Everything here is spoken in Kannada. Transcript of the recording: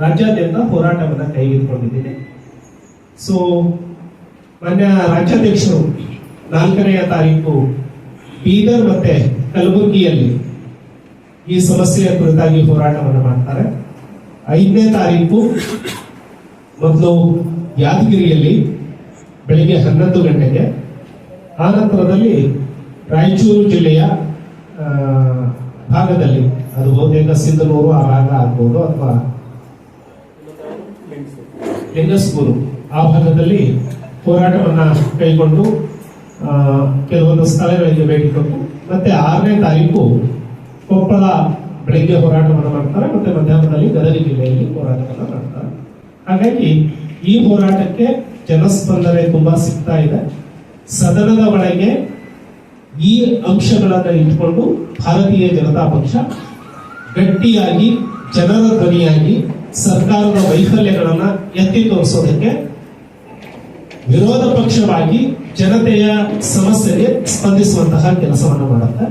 ರಾಜ್ಯಾದ್ಯಂತ ಹೋರಾಟವನ್ನು ಕೈಗೆತ್ತಿಕೊಂಡಿದ್ದೇನೆ. ಸೊ ಮಾನ್ಯ ರಾಜ್ಯಾಧ್ಯಕ್ಷರು 4ನೇ ತಾರೀಕು ಬೀದರ್ ಮತ್ತೆ ಕಲಬುರಗಿಯಲ್ಲಿ ಈ ಸಮಸ್ಯೆಯ ಕುರಿತಾಗಿ ಹೋರಾಟವನ್ನು ಮಾಡ್ತಾರೆ. 5ನೇ ತಾರೀಕು ಮೊದಲು ಯಾದಗಿರಿಯಲ್ಲಿ ಬೆಳಿಗ್ಗೆ 11 ಗಂಟೆಗೆ, ಆ ನಂತರದಲ್ಲಿ ರಾಯಚೂರು ಜಿಲ್ಲೆಯ ಭಾಗದಲ್ಲಿ, ಅದು ಬಹುತೇಕ ಸಿಂಧನೂರು ಆ ಭಾಗ ಆಗ್ಬೋದು ಅಥವಾ ಲಿಂಗಸ್ಕೂರು ಆ ಭಾಗದಲ್ಲಿ ಹೋರಾಟವನ್ನ ಕೈಗೊಂಡು ಕೆಲವೊಂದು ಸ್ಥಳಗಳಿಗೆ ಭೇಟಿ ಕೊಟ್ಟು ಮತ್ತೆ 6ನೇ ತಾರೀಕು ಕೊಪ್ಪಳ ಬೆಳಿಗ್ಗೆ ಹೋರಾಟವನ್ನು ಮಾಡ್ತಾರೆ, ಮತ್ತೆ ಮಧ್ಯಾಹ್ನದಲ್ಲಿ ಗದಗ ಜಿಲ್ಲೆಯಲ್ಲಿ ಹೋರಾಟವನ್ನು ಮಾಡ್ತಾರೆ. ಹಾಗಾಗಿ ಈ ಹೋರಾಟಕ್ಕೆ ಜನಸ್ಪಂದನೆ ತುಂಬಾ ಸಿಗ್ತಾ ಇದೆ. ಸದನದ ಒಳಗೆ ಈ ಅಂಶಗಳನ್ನು ಇಟ್ಕೊಂಡು ಭಾರತೀಯ ಜನತಾ ಪಕ್ಷ ಗಟ್ಟಿಯಾಗಿ ಜನರ ಧ್ವನಿಯಾಗಿ ಸರ್ಕಾರದ ವೈಫಲ್ಯಗಳನ್ನ ಎತ್ತಿ ತೋರಿಸೋದಕ್ಕೆ ವಿರೋಧ ಪಕ್ಷವಾಗಿ ಜನತೆಯ ಸಮಸ್ಯೆಗೆ ಸ್ಪಂದಿಸುವಂತಹ ಕೆಲಸವನ್ನು ಮಾಡುತ್ತೆ.